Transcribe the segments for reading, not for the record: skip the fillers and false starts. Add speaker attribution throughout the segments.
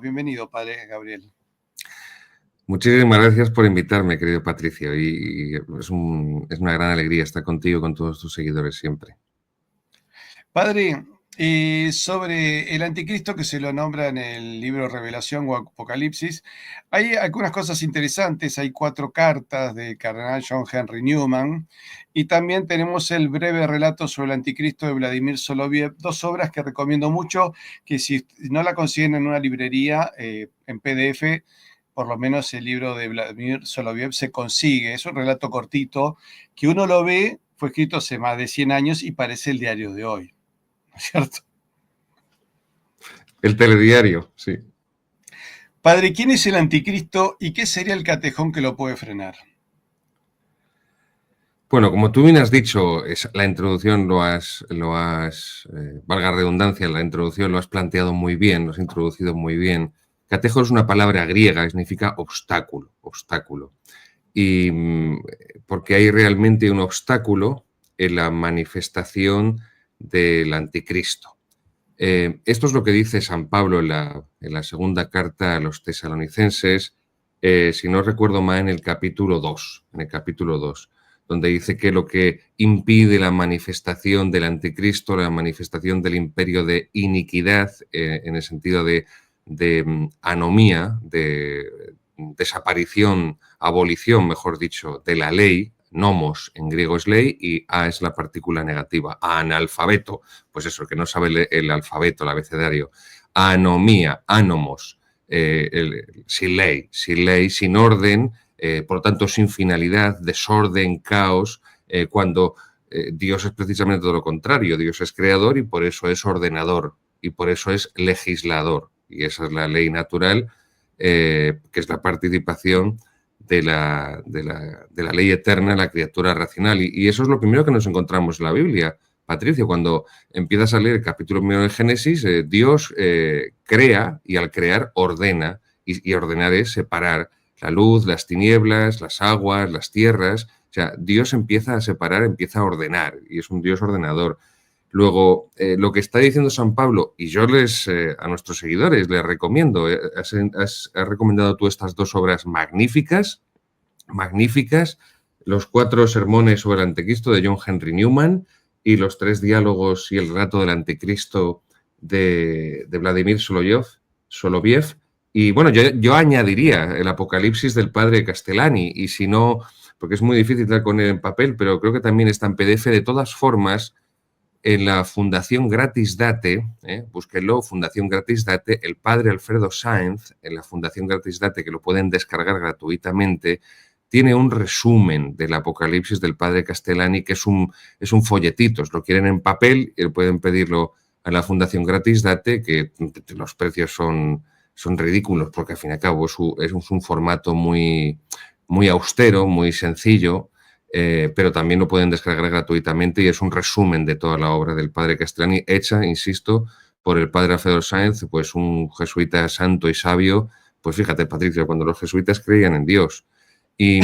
Speaker 1: Bienvenido, padre Gabriel.
Speaker 2: Muchísimas gracias por invitarme, querido Patricio, y es una gran alegría estar contigo y con todos tus seguidores siempre.
Speaker 1: Padre, sobre el anticristo que se lo nombra en el libro Revelación o Apocalipsis, hay algunas cosas interesantes. Hay 4 cartas del cardenal John Henry Newman y también tenemos el breve relato sobre el anticristo de Vladimir Soloviev, 2 obras que recomiendo mucho, que si no la consiguen en una librería en PDF, por lo menos el libro de Vladimir Soloviev se consigue. Es un relato cortito que uno lo ve, fue escrito hace más de 100 años y parece el diario de hoy. ¿No es cierto?
Speaker 2: El telediario, sí.
Speaker 1: Padre, ¿quién es el anticristo y qué sería el catejón que lo puede frenar?
Speaker 2: Bueno, como tú bien has dicho, la introducción valga la redundancia, la introducción lo has planteado muy bien, lo has introducido muy bien. Catejo es una palabra griega que significa obstáculo, obstáculo. Y porque hay realmente un obstáculo en la manifestación del anticristo. Esto es lo que dice San Pablo en la segunda carta a los tesalonicenses, si no recuerdo mal, en el capítulo 2, donde dice que lo que impide la manifestación del anticristo, la manifestación del imperio de iniquidad, en el sentido de anomía, de desaparición, abolición, mejor dicho, de la ley. Nomos en griego es ley y a es la partícula negativa. Analfabeto, pues eso, el que no sabe el alfabeto, el abecedario. Anomía, anomos, sin ley, sin orden, por lo tanto sin finalidad, desorden, caos, cuando Dios es precisamente todo lo contrario. Dios es creador y por eso es ordenador y por eso es legislador. Y esa es la ley natural, que es la participación de la ley eterna en la criatura racional. Y eso es lo primero que nos encontramos en la Biblia, Patricio. Cuando empiezas a leer el capítulo 1 de Génesis, Dios crea y al crear ordena, y ordenar es separar la luz, las tinieblas, las aguas, las tierras. O sea, Dios empieza a separar, empieza a ordenar, y es un Dios ordenador. Luego, lo que está diciendo San Pablo, y yo a nuestros seguidores les recomiendo, has recomendado tú estas 2 obras magníficas, los 4 sermones sobre el anticristo de John Henry Newman y los 3 diálogos y el relato del anticristo de Vladimir Soloviev. Y bueno, yo añadiría el Apocalipsis del padre Castellani, y si no, porque es muy difícil dar con él en papel, pero creo que también está en PDF. De todas formas, en la Fundación Gratis Date, búsquenlo, Fundación Gratis Date, el padre Alfredo Sáenz, en la Fundación Gratis Date, que lo pueden descargar gratuitamente, tiene un resumen del Apocalipsis del padre Castellani, que es un folletito. Si lo quieren en papel, pueden pedirlo a la Fundación Gratis Date, que los precios son ridículos, porque al fin y al cabo es un formato muy, muy austero, muy sencillo, pero también lo pueden descargar gratuitamente y es un resumen de toda la obra del padre Castellani, hecha, insisto, por el padre Alfredo Sáenz, pues un jesuita santo y sabio. Pues fíjate, Patricio, cuando los jesuitas creían en Dios. Y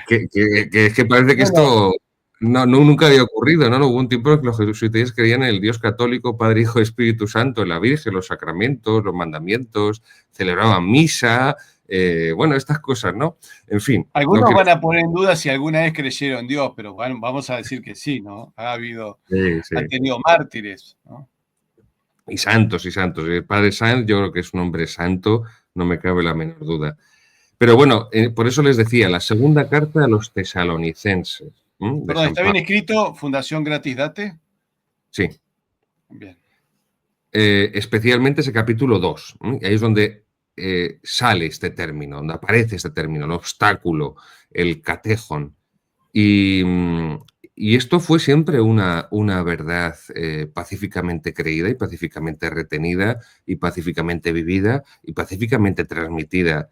Speaker 2: que parece que esto nunca había ocurrido, ¿no? Hubo un tiempo en que los jesuitas creían en el Dios católico, Padre, Hijo y Espíritu Santo, en la Virgen, los sacramentos, los mandamientos, celebraban misa, bueno, estas cosas, ¿no? En fin.
Speaker 1: Algunos van a poner en duda si alguna vez creyeron en Dios, pero bueno, vamos a decir que sí, ¿no? Han tenido mártires, ¿no?
Speaker 2: Y santos. El padre Sáenz, yo creo que es un hombre santo, no me cabe la menor duda. Pero bueno, por eso les decía, la segunda carta a los tesalonicenses.
Speaker 1: Perdón, ¿está bien escrito? ¿Fundación Gratis Date?
Speaker 2: Sí.
Speaker 1: Bien.
Speaker 2: Especialmente ese capítulo 2. Ahí es donde sale este término, donde aparece este término, el obstáculo, el catejón. Y esto fue siempre una verdad pacíficamente creída y pacíficamente retenida y pacíficamente vivida y pacíficamente transmitida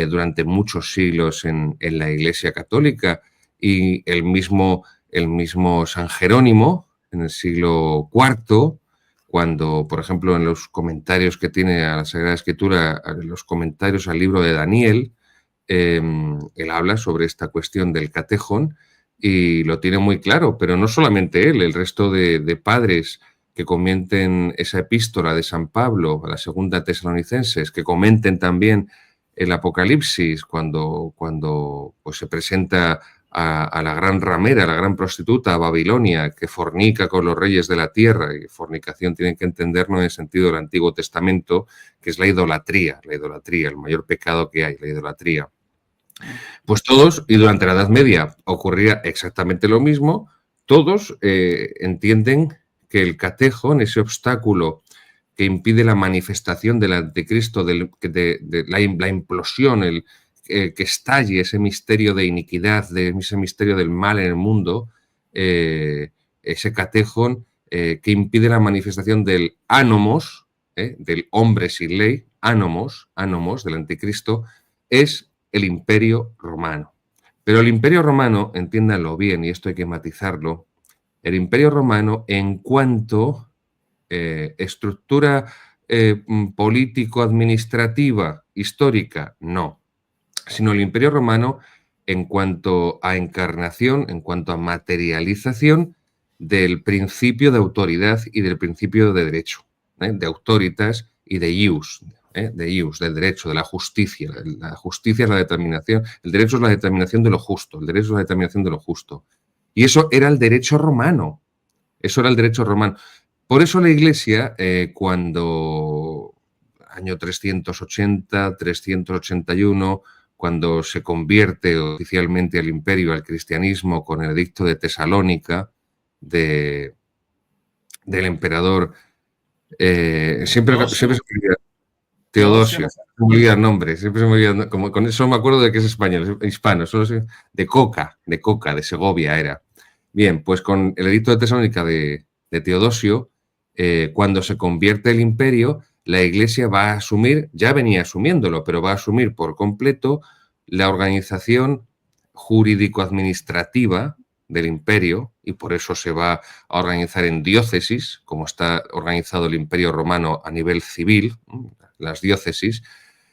Speaker 2: durante muchos siglos en la Iglesia Católica. Y el mismo San Jerónimo, en el siglo IV, cuando, por ejemplo, en los comentarios que tiene a la Sagrada Escritura, en los comentarios al libro de Daniel, él habla sobre esta cuestión del catejón y lo tiene muy claro, pero no solamente él, el resto de padres que comenten esa epístola de San Pablo, a la segunda Tesalonicenses, que comenten también el Apocalipsis cuando pues, se presenta a la gran ramera, a la gran prostituta, a Babilonia, que fornica con los reyes de la tierra. Y fornicación tienen que entenderlo en el sentido del Antiguo Testamento, que es la idolatría, el mayor pecado que hay, la idolatría. Pues todos, y durante la Edad Media ocurría exactamente lo mismo, todos entienden que el catejón, ese obstáculo que impide la manifestación del anticristo, la implosión, que estalle ese misterio de iniquidad, ese misterio del mal en el mundo, ese catejón que impide la manifestación del ánomos, del hombre sin ley, ánomos del anticristo, es el Imperio Romano. Pero el Imperio Romano, entiéndanlo bien, y esto hay que matizarlo, el Imperio Romano en cuanto estructura político-administrativa, histórica, no, sino el Imperio Romano en cuanto a encarnación, en cuanto a materialización del principio de autoridad y del principio de derecho, de autoritas y de ius, del derecho, de la justicia. La justicia es la determinación, el derecho es la determinación de lo justo, el derecho es la determinación de lo justo. Y eso era el derecho romano, eso era el derecho romano. Por eso la Iglesia, cuando año 380, 381, cuando se convierte oficialmente al imperio, al cristianismo, con el edicto de Tesalónica del emperador, siempre se me olvida, Teodosio, se me olvida el nombre, siempre se me olvida, como con eso me acuerdo de que es español, es hispano, solo sé, de Coca, de Segovia era. Bien, pues con el edicto de Tesalónica de Teodosio, cuando se convierte el imperio, la Iglesia va a asumir, ya venía asumiéndolo, pero va a asumir por completo la organización jurídico-administrativa del imperio, y por eso se va a organizar en diócesis, como está organizado el Imperio Romano a nivel civil, las diócesis.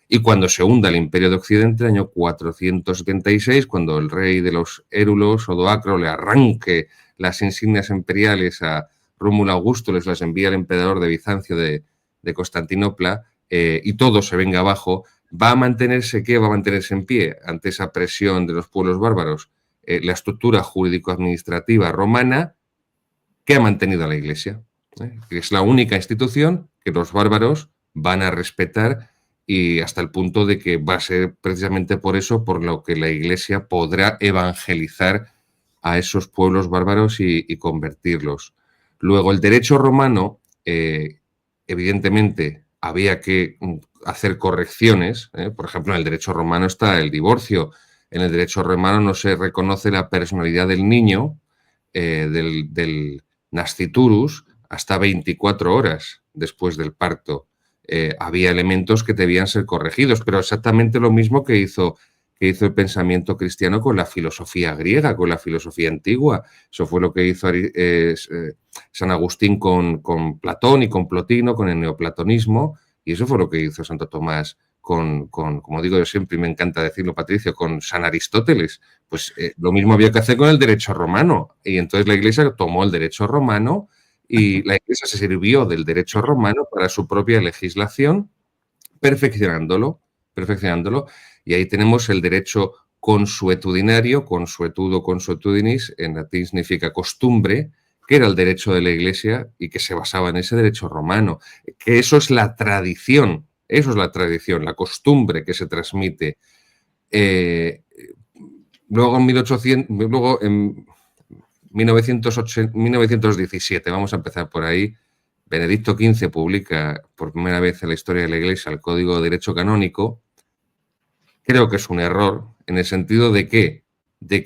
Speaker 2: Y cuando se hunda el Imperio de Occidente, el año 476, cuando el rey de los érulos, Odoacro, le arranque las insignias imperiales a Rómulo Augusto, les las envía el emperador de Bizancio de Constantinopla, y todo se venga abajo, ¿va a mantenerse qué? Va a mantenerse en pie ante esa presión de los pueblos bárbaros. La estructura jurídico-administrativa romana que ha mantenido a la Iglesia. Es la única institución que los bárbaros van a respetar, y hasta el punto de que va a ser precisamente por eso por lo que la Iglesia podrá evangelizar a esos pueblos bárbaros y convertirlos. Luego, el derecho romano, evidentemente, había que hacer correcciones. Por ejemplo, en el derecho romano está el divorcio. En el derecho romano no se reconoce la personalidad del niño, del nasciturus, hasta 24 horas después del parto. Había elementos que debían ser corregidos, pero exactamente lo mismo que hizo el pensamiento cristiano con la filosofía griega, con la filosofía antigua. Eso fue lo que hizo San Agustín con Platón y con Plotino, con el neoplatonismo, y eso fue lo que hizo Santo Tomás como digo yo siempre, y me encanta decirlo, Patricio, con San Aristóteles. Pues lo mismo había que hacer con el derecho romano, y entonces la Iglesia tomó el derecho romano y la Iglesia se sirvió del derecho romano para su propia legislación, perfeccionándolo, y ahí tenemos el derecho consuetudinario, consuetudo, consuetudinis, en latín significa costumbre, que era el derecho de la Iglesia y que se basaba en ese derecho romano, que eso es la tradición, la costumbre que se transmite. Luego en 1917, vamos a empezar por ahí, Benedicto XV publica por primera vez en la historia de la Iglesia el Código de Derecho Canónico. Creo que es un error, en el sentido de que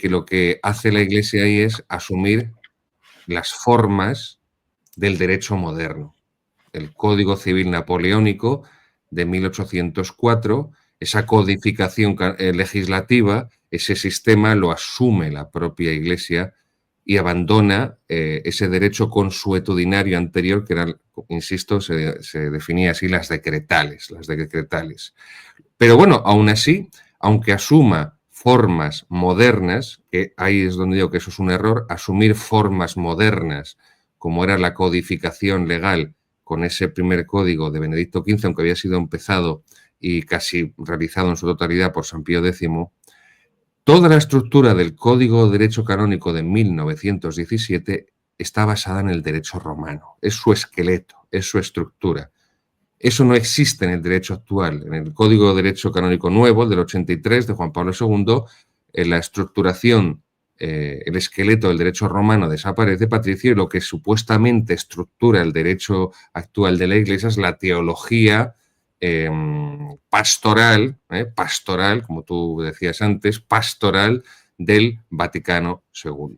Speaker 2: lo que hace la Iglesia ahí es asumir las formas del derecho moderno. El Código Civil Napoleónico de 1804, esa codificación legislativa, ese sistema lo asume la propia Iglesia y abandona ese derecho consuetudinario anterior, que era, insisto, se definía así, las decretales. Pero bueno, aún así, aunque asuma formas modernas, que ahí es donde digo que eso es un error, asumir formas modernas como era la codificación legal con ese primer código de Benedicto XV, aunque había sido empezado y casi realizado en su totalidad por San Pío X, toda la estructura del Código de Derecho Canónico de 1917 está basada en el derecho romano. Es su esqueleto, es su estructura. Eso no existe en el derecho actual. En el Código de Derecho Canónico Nuevo, del 83, de Juan Pablo II, la estructuración, el esqueleto del derecho romano desaparece, Patricio, y lo que supuestamente estructura el derecho actual de la Iglesia es la teología pastoral, como tú decías antes, pastoral del Vaticano II.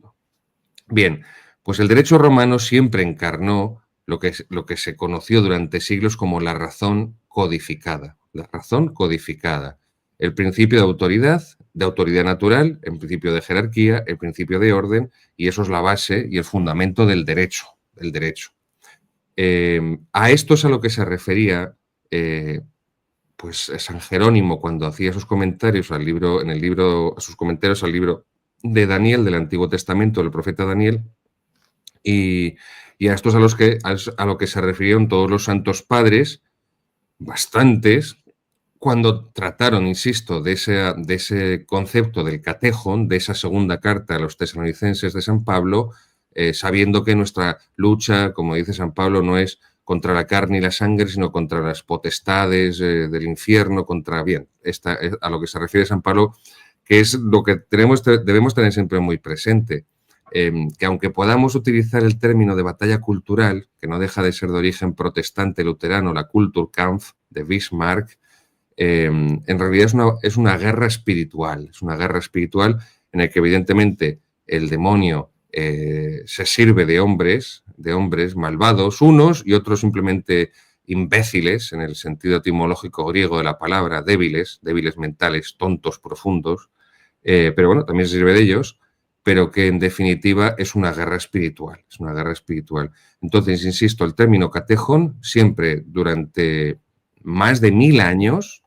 Speaker 2: Bien, pues el derecho romano siempre encarnó lo que se conoció durante siglos como la razón codificada. La razón codificada. El principio de autoridad natural, el principio de jerarquía, el principio de orden, y eso es la base y el fundamento del derecho. A esto es a lo que se refería pues San Jerónimo cuando hacía sus comentarios al libro de Daniel, del Antiguo Testamento, del profeta Daniel, y a esto es a lo que se refirieron todos los santos padres, bastantes, cuando trataron, insisto, de ese concepto del catejón, de esa segunda carta a los tesalonicenses de San Pablo, sabiendo que nuestra lucha, como dice San Pablo, no es contra la carne y la sangre, sino contra las potestades del infierno, a lo que se refiere San Pablo, que es lo que debemos tener siempre muy presente. Que aunque podamos utilizar el término de batalla cultural, que no deja de ser de origen protestante luterano, la Kulturkampf de Bismarck, en realidad es una guerra espiritual. Es una guerra espiritual en la que evidentemente el demonio se sirve de hombres malvados, unos y otros simplemente imbéciles, en el sentido etimológico griego de la palabra, débiles mentales, tontos, profundos, pero bueno, también se sirve de ellos, pero que en definitiva es una guerra espiritual, Entonces, insisto, el término catejón siempre durante más de 1000 años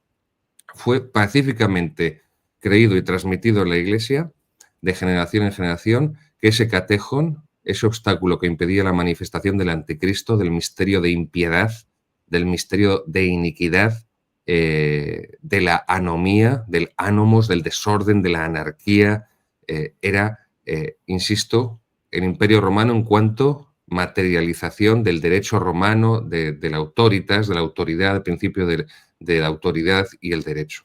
Speaker 2: fue pacíficamente creído y transmitido en la Iglesia de generación en generación, que ese catejón, ese obstáculo que impedía la manifestación del anticristo, del misterio de impiedad, del misterio de iniquidad, de la anomía, del anomos, del desorden, de la anarquía, era, insisto, el Imperio Romano en cuanto materialización del derecho romano, de la autoritas, de la autoridad, el principio de la autoridad y el derecho.